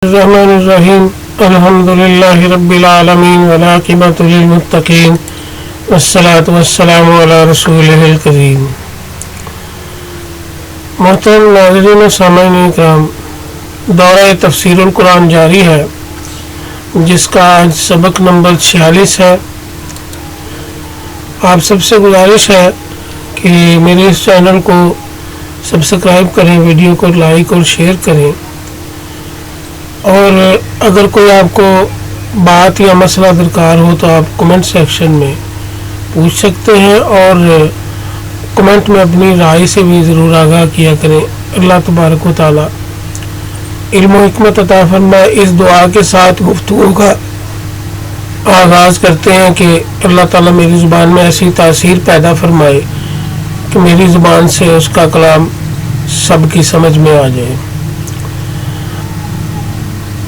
الرحمن الرحیم الحمد للہ رب العالمین والعاقبۃ للمتقین والصلاة والسلام علی رسولہ الکریم۔ محترم ناظرین و سامعین اکرام، دورہ تفسیر القرآن جاری ہے جس کا آج سبق نمبر 46 ہے۔ آپ سب سے گزارش ہے کہ میرے اس چینل کو سبسکرائب کریں، ویڈیو کو لائک اور شیئر کریں، اور اگر کوئی آپ کو بات یا مسئلہ درکار ہو تو آپ کمنٹ سیکشن میں پوچھ سکتے ہیں، اور کمنٹ میں اپنی رائے سے بھی ضرور آگاہ کیا کریں۔ اللہ تبارک و تعالی علم و حکمت عطا فرمائے۔ اس دعا کے ساتھ گفتگو کا آغاز کرتے ہیں کہ اللہ تعالی میری زبان میں ایسی تاثیر پیدا فرمائے کہ میری زبان سے اس کا کلام سب کی سمجھ میں آ جائے۔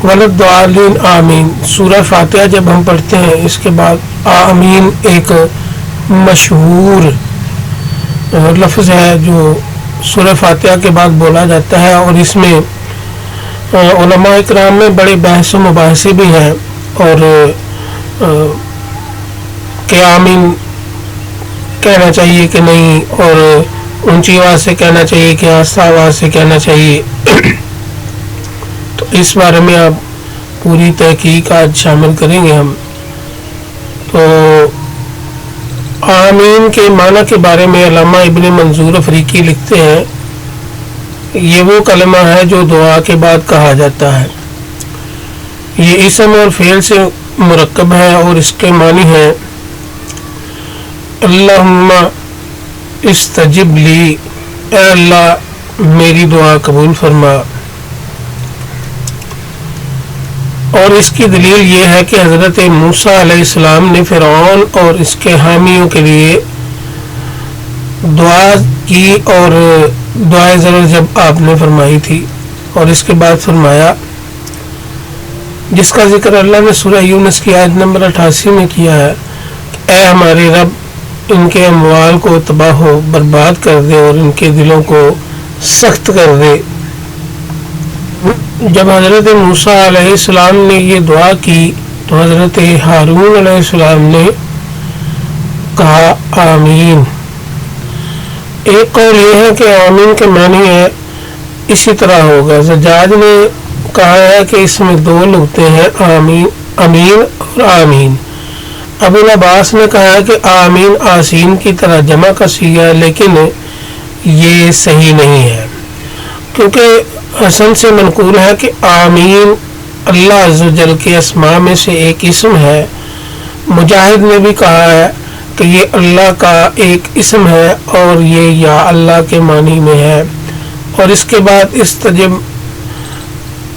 وللضالین آمین۔ سورہ فاتحہ جب ہم پڑھتے ہیں اس کے بعد آمین ایک مشہور لفظ ہے جو سورہ فاتحہ کے بعد بولا جاتا ہے، اور اس میں علماء اکرام میں بڑے بحث و مباحثے بھی ہیں، اور کہ آمین کہنا چاہیے کہ نہیں، اور اونچی آواز سے کہنا چاہیے کہ آہستہ آواز سے کہنا چاہیے۔ تو اس بارے میں آپ پوری تحقیق آج شامل کریں گے ہم۔ تو آمین کے معنی کے بارے میں علامہ ابن منظور افریقی لکھتے ہیں، یہ وہ کلمہ ہے جو دعا کے بعد کہا جاتا ہے۔ یہ اسم اور فعل سے مرکب ہے، اور اس کے معنی ہے اللہم استجب لی، اے اللہ میری دعا قبول فرما۔ اور اس کی دلیل یہ ہے کہ حضرت موسیٰ علیہ السلام نے فرعون اور اس کے حامیوں کے لیے دعا کی، اور دعائے ضرور جب آپ نے فرمائی تھی، اور اس کے بعد فرمایا، جس کا ذکر اللہ نے سورہ یونس کی آیت نمبر 88 میں کیا ہے، کہ اے ہمارے رب ان کے اموال کو تباہ و برباد کر دے اور ان کے دلوں کو سخت کر دے۔ جب حضرت موسیٰ علیہ السلام نے یہ دعا کی تو حضرت ہارون علیہ السلام نے کہا آمین۔ ایک قول یہ ہے کہ آمین کے معنی ہے اسی طرح ہوگا۔ زجاج نے کہا ہے کہ اس میں دو نقطے ہیں، آمین امین اور آمین۔ ابو العباس نے کہا ہے کہ آمین آسین کی طرح جمع کا صیغہ ہے، لیکن یہ صحیح نہیں ہے، کیونکہ حسن سے منقول ہے کہ آمین اللہ عز و جل کے اسماء میں سے ایک اسم ہے۔ مجاہد نے بھی کہا ہے کہ یہ اللہ کا ایک اسم ہے، اور یہ یا اللہ کے معنی میں ہے، اور اس کے بعد استجب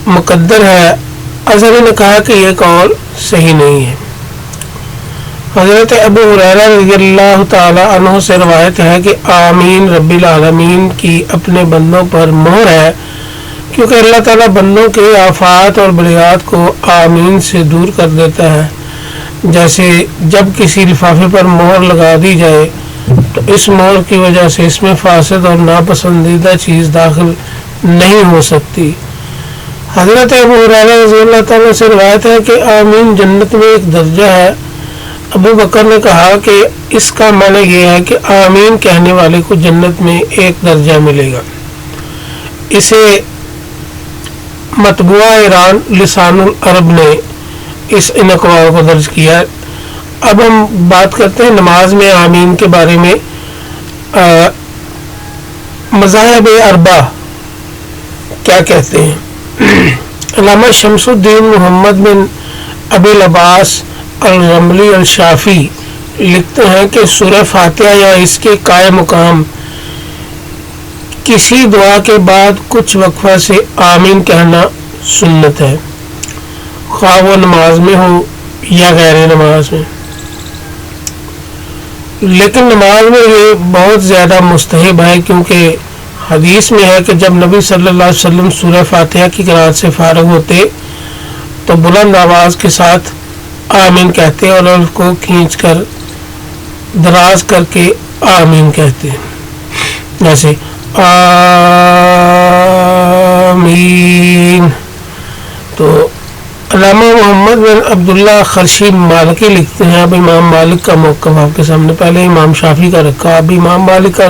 مقدر ہے۔ اظہری نے کہا کہ یہ قول صحیح نہیں ہے۔ حضرت ابو ہریرہ رضی اللہ تعالی عنہ سے روایت ہے کہ آمین رب العالمین کی اپنے بندوں پر مہر ہے، کیونکہ اللہ تعالیٰ بندوں کے آفات اور بلیات کو آمین سے دور کر دیتا ہے۔ جیسے جب کسی لفافے پر مہر لگا دی جائے تو اس مہر کی وجہ سے اس میں فاسد اور ناپسندیدہ چیز داخل نہیں ہو سکتی۔ حضرت ابو ہریرہ رضی اللہ تعالیٰ سے روایت ہے کہ آمین جنت میں ایک درجہ ہے۔ ابو بکر نے کہا کہ اس کا معنی یہ ہے کہ آمین کہنے والے کو جنت میں ایک درجہ ملے گا۔ اسے مطبوعہ ایران لسان العرب نے ان اقوال کو درج کیا۔ اب ہم بات کرتے ہیں نماز میں آمین کے بارے میں۔ مذاہب اربع کیا کہتے ہیں؟ علامہ شمس الدین محمد بن ابی العباس الرملی الشافی لکھتے ہیں کہ سورہ فاتحہ یا اس کے قائم مقام کسی دعا کے بعد کچھ وقفہ سے آمین کہنا سنت ہے، خواہ وہ نماز میں ہو یا غیر نماز میں۔ لیکن نماز میں یہ بہت زیادہ مستحب ہے، کیونکہ حدیث میں ہے کہ جب نبی صلی اللہ علیہ وسلم سورہ فاتحہ کی قرأت سے فارغ ہوتے تو بلند آواز کے ساتھ آمین کہتے اور اس کو کھینچ کر دراز کر کے آمین کہتے، جیسے آمین۔ تو علامہ محمد بن عبداللہ خرشی مالکی لکھتے ہیں، اب امام مالک کا موقف آپ کے سامنے، پہلے امام شافعی کا رکھا، اب امام مالک کا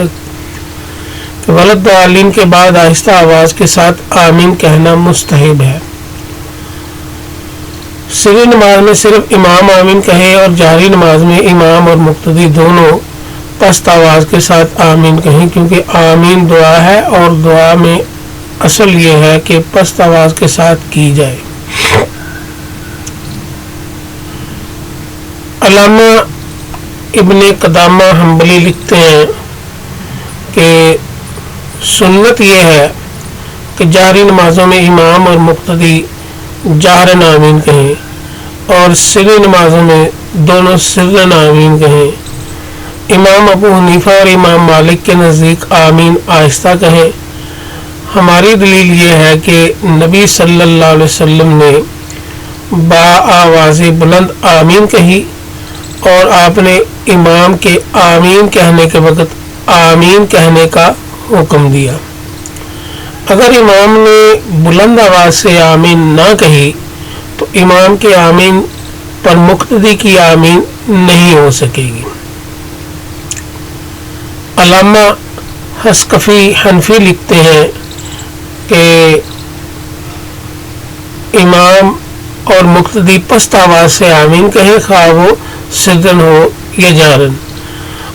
کہ ولدالین کے بعد آہستہ آواز کے ساتھ آمین کہنا مستحب ہے۔ سری نماز میں صرف امام آمین کہے اور جہری نماز میں امام اور مقتدی دونوں پست آواز کے ساتھ آمین کہیں، کیونکہ آمین دعا ہے اور دعا میں اصل یہ ہے کہ پست آواز کے ساتھ کی جائے۔ علامہ ابن قدامہ حنبلی لکھتے ہیں کہ سنت یہ ہے کہ جہری نمازوں میں امام اور مقتدی جہرن آمین کہیں اور سری نمازوں میں دونوں سرن آمین کہیں۔ امام ابو حنیفہ اور امام مالک کے نزدیک آمین آہستہ کہیں۔ ہماری دلیل یہ ہے کہ نبی صلی اللہ علیہ وسلم نے با آواز بلند آمین کہی اور آپ نے امام کے آمین کہنے کے وقت آمین کہنے کا حکم دیا۔ اگر امام نے بلند آواز سے آمین نہ کہی تو امام کے آمین پر مقتدی کی آمین نہیں ہو سکے گی۔ علامہ حسقفی حنفی لکھتے ہیں کہ امام اور مقتدی پست آواز سے آمین کہیں، خواہ وہ سرن ہو یا جہرن،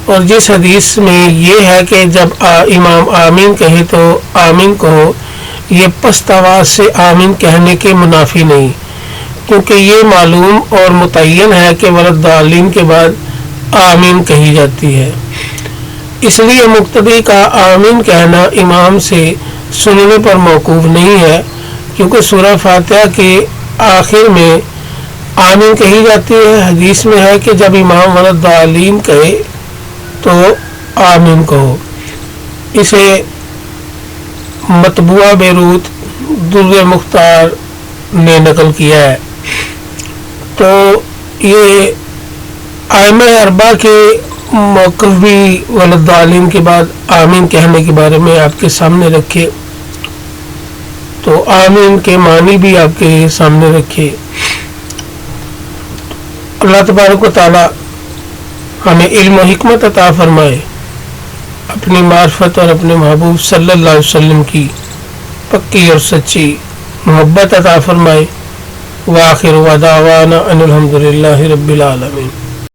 اور جس حدیث میں یہ ہے کہ جب امام آمین کہے تو آمین کہو، یہ پست آواز سے آمین کہنے کے منافی نہیں، کیونکہ یہ معلوم اور متعین ہے کہ ولدالین کے بعد آمین کہی جاتی ہے۔ اس لیے مقتدی کا آمین کہنا امام سے سننے پر موقوف نہیں ہے، کیونکہ سورہ فاتحہ کے آخر میں آمین کہی جاتی ہے۔ حدیث میں ہے کہ جب امام ولدالین کہے تو آمین کہو۔ اسے مطبوعہ بیروت در مختار نے نقل کیا ہے۔ تو یہ ائمہ اربعہ کے موقف بھی ولدالین کے بعد آمین کہنے کے بارے میں آپ کے سامنے رکھے، تو آمین کے معنی بھی آپ کے سامنے رکھے۔ اللہ تبارک و تعالی ہمیں علم و حکمت عطا فرمائے، اپنی معرفت اور اپنے محبوب صلی اللہ علیہ وسلم کی پکی اور سچی محبت عطا فرمائے۔ وآخر دعوانا ان الحمد للہ رب العالمین۔